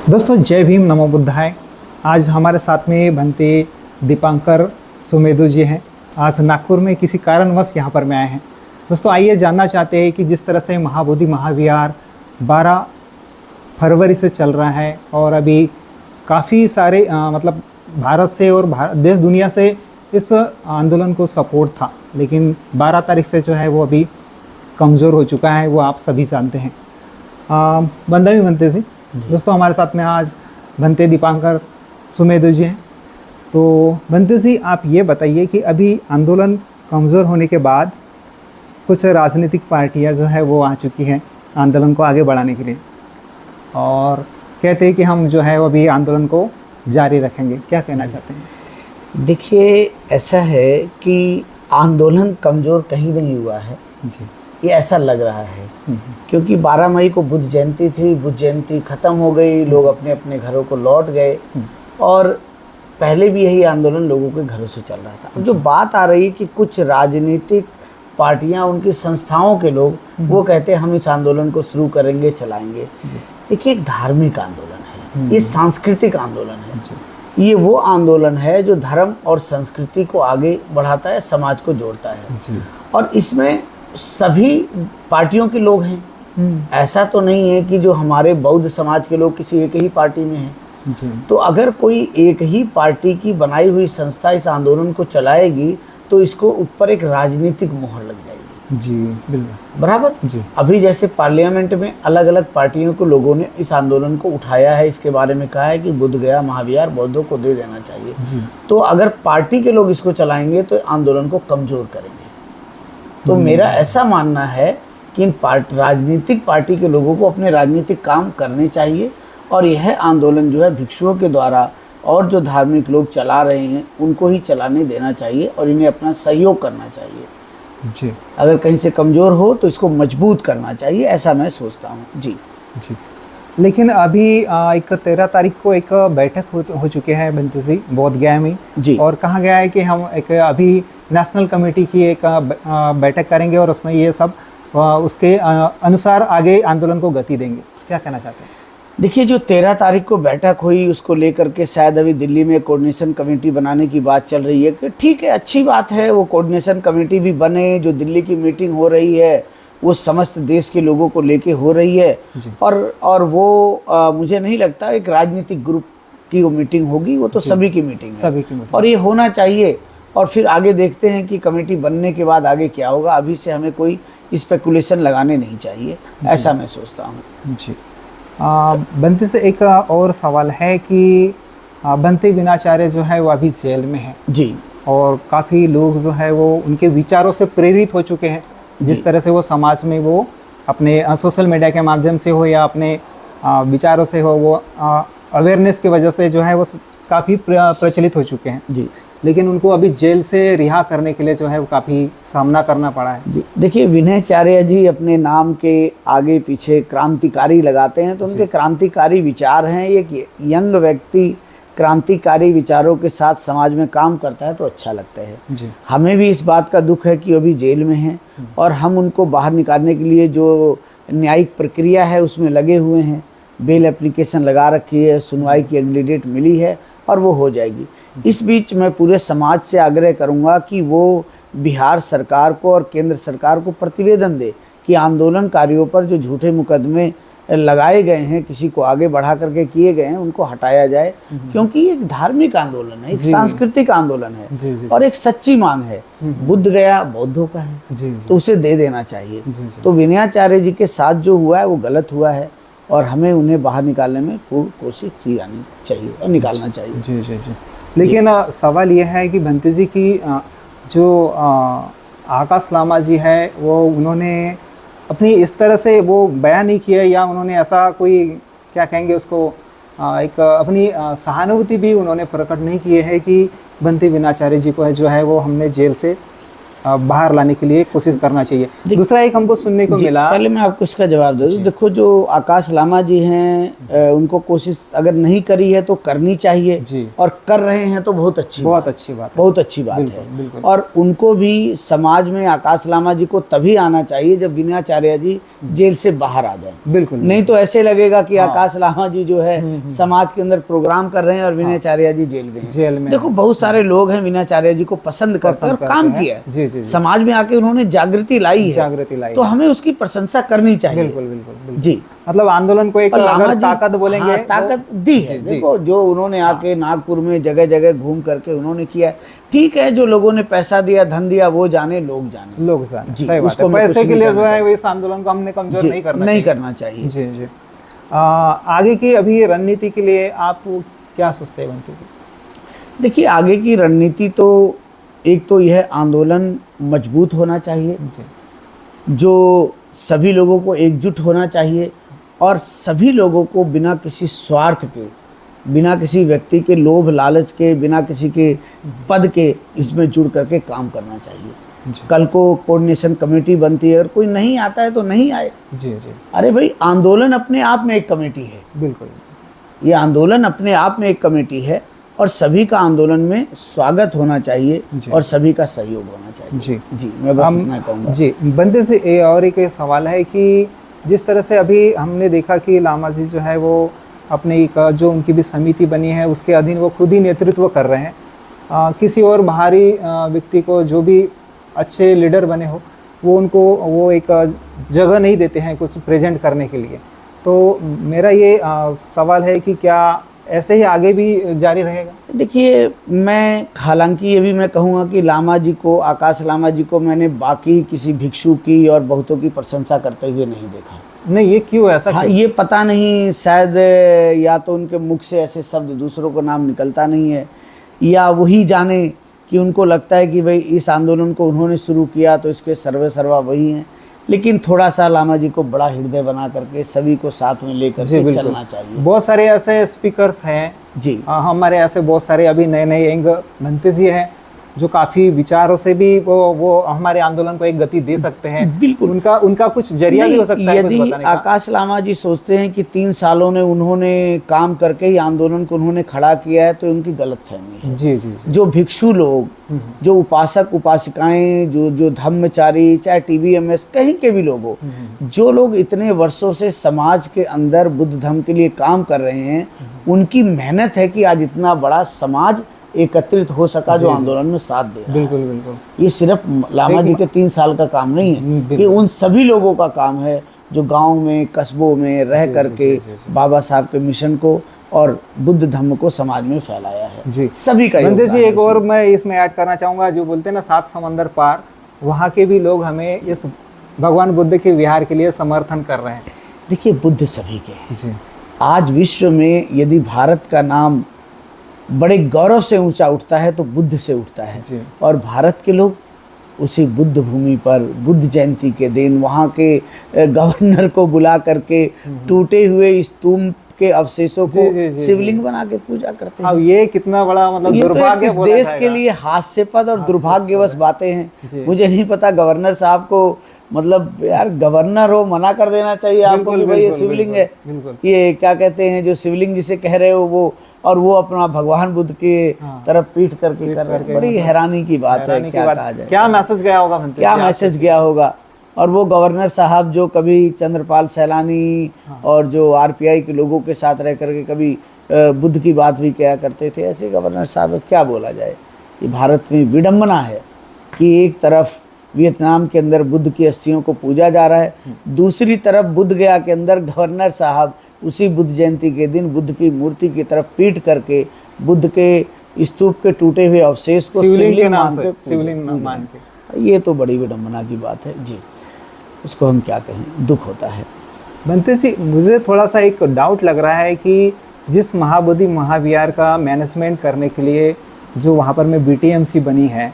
दोस्तों जय भीम नमो बुद्धाय। आज हमारे साथ में बनते दीपांकर सुमेधु जी हैं। आज नागपुर में किसी कारणवश यहाँ पर मैं आए हैं। दोस्तों आइए जानना चाहते हैं कि जिस तरह से महाबोधि महाविहार 12 फरवरी से चल रहा है और अभी काफ़ी सारे मतलब भारत से और देश दुनिया से इस आंदोलन को सपोर्ट था, लेकिन 12 तारीख से जो है वो अभी कमज़ोर हो चुका है, वो आप सभी जानते हैं। बंदा भी बनते जी। दोस्तों हमारे साथ में आज बनते दीपांकर सुमेधु जी हैं। तो बनते जी, आप ये बताइए कि अभी आंदोलन कमज़ोर होने के बाद कुछ राजनीतिक पार्टियां जो है वो आ चुकी हैं आंदोलन को आगे बढ़ाने के लिए और कहते हैं कि हम जो है वो अभी आंदोलन को जारी रखेंगे। क्या कहना चाहते हैं? देखिए, ऐसा है कि आंदोलन कमज़ोर कहीं नहीं हुआ है जी, ये ऐसा लग रहा है क्योंकि 12 मई को बुद्ध जयंती थी, बुद्ध जयंती ख़त्म हो गई, लोग अपने अपने घरों को लौट गए और पहले भी यही आंदोलन लोगों के घरों से चल रहा था। अब जो बात आ रही है कि कुछ राजनीतिक पार्टियां, उनकी संस्थाओं के लोग वो कहते हैं हम इस आंदोलन को शुरू करेंगे, चलाएंगे। देखिए, एक धार्मिक आंदोलन है, ये सांस्कृतिक आंदोलन है, ये वो आंदोलन है जो धर्म और संस्कृति को आगे बढ़ाता है, समाज को जोड़ता है और इसमें सभी पार्टियों के लोग हैं। ऐसा तो नहीं है कि जो हमारे बौद्ध समाज के लोग किसी एक ही पार्टी में हैं। तो अगर कोई एक ही पार्टी की बनाई हुई संस्था इस आंदोलन को चलाएगी तो इसको ऊपर एक राजनीतिक मोहर लग जाएगी। जी बिल्कुल बराबर जी। अभी जैसे पार्लियामेंट में अलग अलग पार्टियों को लोगों ने इस आंदोलन को उठाया है, इसके बारे में कहा है कि बुद्ध गया महाविहार बौद्धों को दे देना चाहिए। तो अगर पार्टी के लोग इसको चलाएंगे तो आंदोलन को कमज़ोर करेंगे। तो मेरा ऐसा मानना है कि इन राजनीतिक पार्टी के लोगों को अपने राजनीतिक काम करने चाहिए और यह आंदोलन जो है भिक्षुओं के द्वारा और जो धार्मिक लोग चला रहे हैं उनको ही चलाने देना चाहिए और इन्हें अपना सहयोग करना चाहिए जी। अगर कहीं से कमज़ोर हो तो इसको मजबूत करना चाहिए, ऐसा मैं सोचता हूँ जी। लेकिन अभी एक 13 तारीख को एक बैठक हो चुकी है बंती जी बोध गया में जी, और कहा गया है कि हम एक अभी नेशनल कमेटी की एक बैठक करेंगे और उसमें ये सब उसके अनुसार आगे आंदोलन को गति देंगे। क्या कहना चाहते हैं? देखिए, जो 13 तारीख को बैठक हुई उसको लेकर के शायद अभी दिल्ली में कोऑर्डिनेशन कमेटी बनाने की बात चल रही है कि ठीक है, अच्छी बात है, वो कोऑर्डिनेशन कमेटी भी बने। जो दिल्ली की मीटिंग हो रही है वो समस्त देश के लोगों को लेके हो रही है और वो मुझे नहीं लगता एक राजनीतिक ग्रुप की वो मीटिंग होगी, वो तो सभी की मीटिंग है और ये होना चाहिए। और फिर आगे देखते हैं कि कमेटी बनने के बाद आगे क्या होगा। अभी से हमें कोई स्पेकुलेशन लगाने नहीं चाहिए, ऐसा मैं सोचता हूँ जी। बंती से एक और सवाल है कि बंते विनाचार्य जो है वो अभी जेल में है जी और काफ़ी लोग जो है वो उनके विचारों से प्रेरित हो चुके हैं। जिस तरह से वो समाज में वो अपने सोशल मीडिया के माध्यम से हो या अपने विचारों से हो, वो अवेयरनेस की वजह से जो है वो काफ़ी प्रचलित हो चुके हैं जी। लेकिन उनको अभी जेल से रिहा करने के लिए जो है वो काफ़ी सामना करना पड़ा है जी। देखिए, विनयाचार्य जी अपने नाम के आगे पीछे क्रांतिकारी लगाते हैं तो उनके क्रांतिकारी विचार हैं। एक यंग व्यक्ति क्रांतिकारी विचारों के साथ समाज में काम करता है तो अच्छा लगता है जी। हमें भी इस बात का दुख है कि अभी जेल में हैं और हम उनको बाहर निकालने के लिए जो न्यायिक प्रक्रिया है उसमें लगे हुए हैं। बेल एप्लीकेशन लगा रखी है, सुनवाई की अगली डेट मिली है और वो हो जाएगी। इस बीच मैं पूरे समाज से आग्रह करूंगा कि वो बिहार सरकार को और केंद्र सरकार को प्रतिवेदन दे कि आंदोलनकारियों पर जो झूठे मुकदमे लगाए गए हैं, किसी को आगे बढ़ा करके किए गए हैं, उनको हटाया जाए क्योंकि ये एक धार्मिक आंदोलन है, एक सांस्कृतिक आंदोलन है और एक सच्ची मांग है। बुद्ध गया बौद्धों का है तो उसे दे देना चाहिए। तो विनयाचार्य जी के साथ जो हुआ है वो गलत हुआ है और हमें उन्हें बाहर निकालने में पूरी कोशिश की जानी चाहिए और निकालना चाहिए जी जी जी। लेकिन सवाल यह है कि बंती जी की जो आकाश लामा जी है वो उन्होंने अपनी इस तरह से वो बयान नहीं किया या उन्होंने ऐसा कोई क्या कहेंगे उसको एक अपनी सहानुभूति भी उन्होंने प्रकट नहीं की है कि बंती विनाचार्य जी को जो है वो हमने जेल से बाहर लाने के लिए कोशिश करना चाहिए। दूसरा एक हमको सुनने को मिला, पहले मैं आपको इसका जवाब दे दूं। देखो, जो आकाश लामा जी हैं, उनको कोशिश अगर नहीं करी है तो करनी चाहिए जी, और कर रहे हैं तो बहुत अच्छी बहुत बात अच्छी बात है। बहुत अच्छी बात बिल्कुल, है। बिल्कुल। और उनको भी समाज में आकाश लामा जी को तभी आना चाहिए जब विनयाचार्य जी जेल से बाहर आ जाएं। बिल्कुल, नहीं तो ऐसे लगेगा कि हाँ। आकाश लामा जी जो है समाज के अंदर प्रोग्राम कर रहे हैं और विनयाचार्य जी जेल में हैं। जेल में। देखो, बहुत सारे लोग हैं विनयाचार्य जी को पसंद करते हैं और काम किया है, जी जी, समाज में आके उन्होंने जागृति लाई है, जागृति लाई, तो हमें उसकी प्रशंसा करनी चाहिए। बिल्कुल बिल्कुल बिल्कुल। जी, मतलब आंदोलन को एक और लामा अगर जी ताकत बोलेंगे, हाँ, ताकत दी है। जी, जी। देखो, जो उन्होंने आके नागपुर में जगह जगह घूम करके उन्होंने किया है, ठीक है। जो लोगों ने पैसा दिया, धन दिया, वो जाने, लोग जाने, लोग जाने, जी, सही बात उसको है। हमें कुछ पैसे के नहीं लिए करना जो है चाहिए। इस आंदोलन को हमने कमजोर जी, नहीं करना नहीं चाहिए। करना चाहिए। जी जी। आगे की अभी रणनीति के लिए आप क्या सोचते हैं बंटी जी? देखिए, आगे की रणनीति तो एक तो यह आंदोलन मजबूत होना चाहिए, जी, जो सभी लोगों को एकजुट होना चाहिए और सभी लोगों को बिना किसी स्वार्थ के, बिना किसी व्यक्ति के लोभ लालच के, बिना किसी के पद के इसमें जुड़ करके काम करना चाहिए। जी, कल को कोऑर्डिनेशन कमेटी बनती है और कोई नहीं आता है तो नहीं आए। जी जी, अरे भाई, आंदोलन अपने आप में एक कमेटी है, बिल्कुल। ये आंदोलन अपने आप में एक कमेटी है और सभी का आंदोलन में स्वागत होना चाहिए जी। और सभी का सहयोग होना चाहिए। जी जी, मैं बस इतना कहूँगा। जी, बंदे से और एक सवाल है कि जिस तरह से अभी हमने देखा कि लामा जी जो है वो अपने एक जो उनकी भी समिति बनी है उसके अधीन वो खुद ही नेतृत्व कर रहे हैं। किसी और बाहरी व्यक्ति को, जो भी अच्छे लीडर बने हो, वो वो एक जगह नहीं देते हैं कुछ प्रेजेंट करने के लिए। तो मेरा ये सवाल है कि क्या ऐसे ही आगे भी जारी रहेगा? देखिए, मैं हालांकि ये भी मैं कहूँगा कि लामा जी को, आकाश लामा जी को मैंने बाकी किसी भिक्षु की और बहुतों की प्रशंसा करते हुए नहीं देखा। नहीं, ये क्यों ऐसा? हाँ, क्यों? ये पता नहीं, शायद या तो उनके मुख से ऐसे शब्द दूसरों को नाम निकलता नहीं है, या वही जाने कि उनको लगता है कि भाई इस आंदोलन को उन्होंने शुरू किया तो इसके सर्वे सर्वा वही हैं। लेकिन थोड़ा सा लामा जी को बड़ा हृदय बना करके सभी को साथ में लेकर के चलना चाहिए। बहुत सारे ऐसे स्पीकर्स हैं जी, हमारे ऐसे बहुत सारे अभी नए नए यंग बनते जी हैं जो काफ़ी विचारों से भी वो हमारे आंदोलन को एक गति दे सकते हैं। बिल्कुल। उनका कुछ जरिया भी हो सकता है कुछ यदि बताने का। आकाश लामा जी सोचते हैं कि 3 सालों में उन्होंने काम करके ही आंदोलन को उन्होंने खड़ा किया है, तो उनकी गलतफहमी है। जी जी जी। जो भिक्षु लोग, जो उपासक उपासिकाएं, जो धर्मचारी, चाहे TVMS कहीं के भी लोग हो, जो लोग इतने वर्षों से समाज के अंदर बुद्ध धर्म के लिए काम कर रहे हैं, उनकी मेहनत है कि आज इतना बड़ा समाज एकत्रित हो सका जो आंदोलन में साथ दे रहा है। बिल्कुल बिल्कुल। ये सिर्फ लामा जी के 3 साल का काम नहीं है, ये उन सभी लोगों का काम है जो गांव में, कस्बों में रह करके बाबा साहब के मिशन को और बुद्ध धर्म को समाज में फैलाया है। जी, सभी का बंदे योगदान जी है एक और मैं इसमें ऐड करना चाहूँगा, जो बोलते हैं ना 7 समंदर पार, वहाँ के भी लोग हमें इस भगवान बुद्ध के विहार के लिए समर्थन कर रहे हैं। देखिए, बुद्ध सभी के हैं। जी, आज विश्व में यदि भारत का नाम बड़े गौरव से ऊंचा उठता है तो बुद्ध से उठता है। जी, और भारत के लोग उसी बुद्ध भूमि पर बुद्ध जयंती के दिन वहाँ के गवर्नर को बुला करके टूटे हुए स्तूप के अवशेषों को शिवलिंग बना के पूजा करते हैं। अब ये कितना बड़ा मतलब ये दुर्भाग्य तो देश के लिए हास्यपद और दुर्भाग्यवश बातें हैं। मुझे नहीं पता गवर्नर साहब को, मतलब यार गवर्नर हो, मना कर देना चाहिए आपको कि भाई ये शिवलिंग है, ये क्या कहते हैं जो शिवलिंग जिसे कह रहे हो वो, और वो अपना भगवान बुद्ध के तरफ पीठ करके कर रहे हैं। बड़ी हैरानी की बात है। क्या कहा जाए, क्या मैसेज गया होगा, क्या मैसेज गया होगा। और वो गवर्नर साहब जो कभी चंद्रपाल सैलानी और जो RPI के लोगों के साथ रह करके कभी बुद्ध की बात भी किया करते थे, ऐसे गवर्नर साहब क्या बोला जाए। ये भारत में विडंबना है कि एक तरफ वियतनाम के अंदर बुद्ध की अस्थियों को पूजा जा रहा है, दूसरी तरफ बुद्ध गया के अंदर गवर्नर साहब उसी बुद्ध जयंती के दिन बुद्ध की मूर्ति की तरफ पीठ करके बुद्ध के स्तूप के टूटे हुए अवशेष को शिवलिंग मान के, ये तो बड़ी विडंबना की बात है जी। उसको हम क्या कहें, दुख होता है। बनते जी, मुझे थोड़ा सा एक डाउट लग रहा है कि जिस महाबोधि महाविहार का मैनेजमेंट करने के लिए जो वहाँ पर में BTMC बनी है,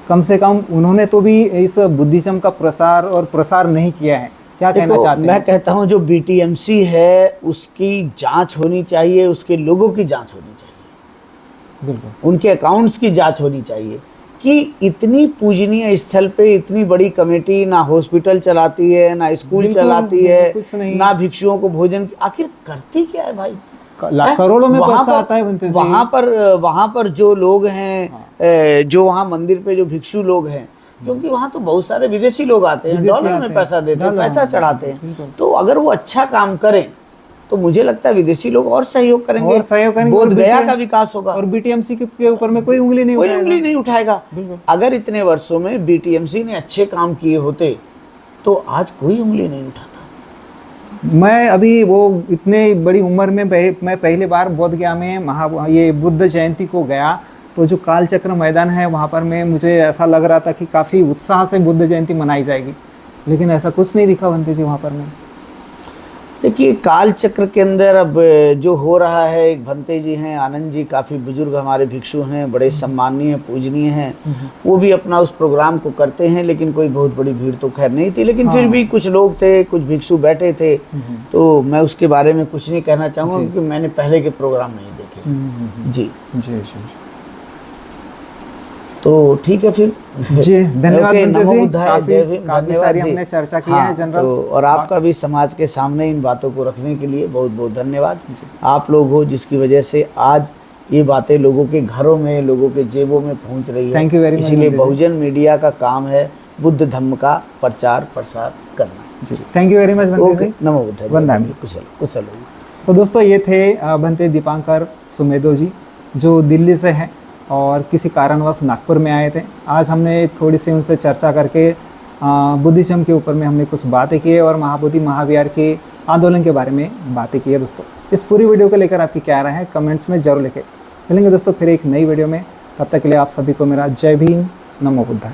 कम से कम उन्होंने तो भी इस बुद्धिज्म का प्रसार नहीं किया है। क्या कहना चाहते हैं? मैं कहता हूँ जो BTMC है उसकी जांच होनी चाहिए, उसके लोगों की जांच होनी चाहिए, बिल्कुल, उनके अकाउंट्स की जांच होनी चाहिए। कि इतनी पूजनीय स्थल पे इतनी बड़ी कमेटी ना हॉस्पिटल चलाती है, ना स्कूल बिल्कुल, चलाती है, कुछ नहीं। ना भिक्षुओं को भोजन, आखिर करती क्या है भाई? लाख करोड़ों में वहाँ पैसा पर- आता है बनते जी। वहाँ पर जो लोग हैं, जो वहाँ मंदिर पे जो भिक्षु लोग हैं, क्योंकि वहाँ तो बहुत सारे विदेशी लोग आते हैं, विदेशी डॉलर आते में हैं, पैसा देते हैं, डॉलर पैसा में, चढ़ाते बिल्कुल। हैं। तो अगर वो अच्छा काम करें तो मुझे लगता है विदेशी लोग और सहयोग करेंगे, और सहयोग करेंगे, बोध और गया BTM का विकास होगा, और बीटीएमसी के ऊपर में कोई उंगली नहीं कोई उठाएगा। उंगली नहीं उठाएगा। बिल्कुल। अगर इतने वर्षों में बीटीएमसी ने अच्छे काम किए होते तो आज कोई उंगली नहीं उठाता। मैं अभी वो इतने बड़ी उम्र में मैं पहली बार बोध गया में ये बुद्ध जयंती को गया, तो जो कालचक्र मैदान है वहाँ पर मुझे ऐसा लग रहा था कि काफ़ी उत्साह से बुद्ध जयंती मनाई जाएगी, लेकिन ऐसा कुछ नहीं दिखा बनते जी वहाँ पर देखिए काल चक्र के अंदर अब जो हो रहा है, एक भंते जी हैं, आनंद जी, काफ़ी बुजुर्ग हमारे भिक्षु हैं, बड़े सम्माननीय पूजनीय हैं, वो भी अपना उस प्रोग्राम को करते हैं, लेकिन कोई बहुत बड़ी भीड़ तो खैर नहीं थी, लेकिन फिर भी कुछ लोग थे, कुछ भिक्षु बैठे थे, तो मैं उसके बारे में कुछ नहीं कहना चाहूँगा क्योंकि मैंने पहले के प्रोग्राम नहीं देखे। जी जी जी। तो ठीक है फिर जी, धन्यवाद ओके, बनते नमो जी। बुद्धाय, काफी जय भीम, काफी धन्यवाद सारी जी। हमने चर्चा की हाँ, है जनरल। तो और आपका भी समाज के सामने इन बातों को रखने के लिए बहुत बहुत धन्यवाद। आप लोग हो जिसकी वजह से आज ये बातें लोगों के घरों में, लोगों के जेबों में पहुंच रही है। Thank you very much, इसीलिए बनते जी। बहुजन मीडिया का काम है बुद्ध धम्म का प्रचार प्रसार करना। थैंक यू वेरी मच बनते ओके, जी। नमो बुद्धाय, वंदना। कुशल कुशल हो। तो दोस्तों ये थे बनते दीपांकर सुमेधो जी, जो दिल्ली से हैं और किसी कारणवश नागपुर में आए थे। आज हमने थोड़ी सी उनसे चर्चा करके बुद्धिज्म के ऊपर में हमने कुछ बातें की है और महाबोधि महाविहार के आंदोलन के बारे में बातें की है। दोस्तों इस पूरी वीडियो को लेकर आपकी क्या राय है कमेंट्स में जरूर लिखें। मिलेंगे दोस्तों फिर एक नई वीडियो में, तब तक के लिए आप सभी को मेरा जय भीम, नमो बुद्धाय।